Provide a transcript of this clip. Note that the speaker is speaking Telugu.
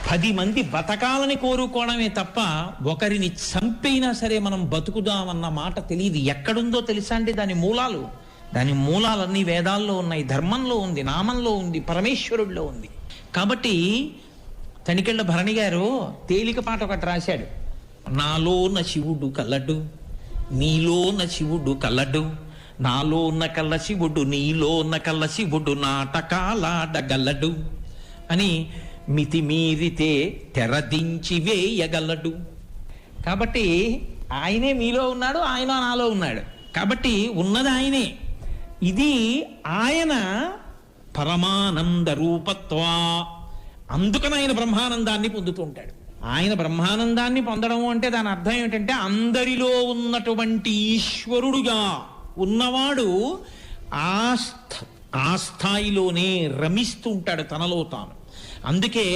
10 మంది బతకాలని కోరుకోవడమే తప్ప ఒకరిని చంపైనా సరే మనం బతుకుదామన్న మాట తెలియదు. ఎక్కడుందో తెలుసా అంటే దాని మూలాలన్నీ వేదాల్లో ఉన్నాయి, ధర్మంలో ఉంది, నామంలో ఉంది, పరమేశ్వరుడిలో ఉంది. కాబట్టి తనికెళ్ళ భరణి గారు తేలికపాట ఒకటి రాశాడు. నాలోన శివుడు కలడు, నీలోన శివుడు కలడు, నాలోన కల్ల శివుడు నీలోన కల్ల శివుడు నాటకాలాడగలడు అని మితిమీరితే తెరదించి వేయగలడు. కాబట్టి ఆయనే మీలో ఉన్నాడు, ఆయన నాలో ఉన్నాడు. కాబట్టి ఉన్నది ఆయనే. ఇది ఆయన పరమానంద రూపత్వా, అందుకని ఆయన బ్రహ్మానందాన్ని పొందుతూ ఉంటాడు. ఆయన బ్రహ్మానందాన్ని పొందడం అంటే దాని అర్థం ఏమిటంటే అందరిలో ఉన్నటువంటి ఈశ్వరుడుగా ఉన్నవాడు ఆ స్థాయిలోనే రమిస్తూ ఉంటాడు తనలో తాను. అందుకే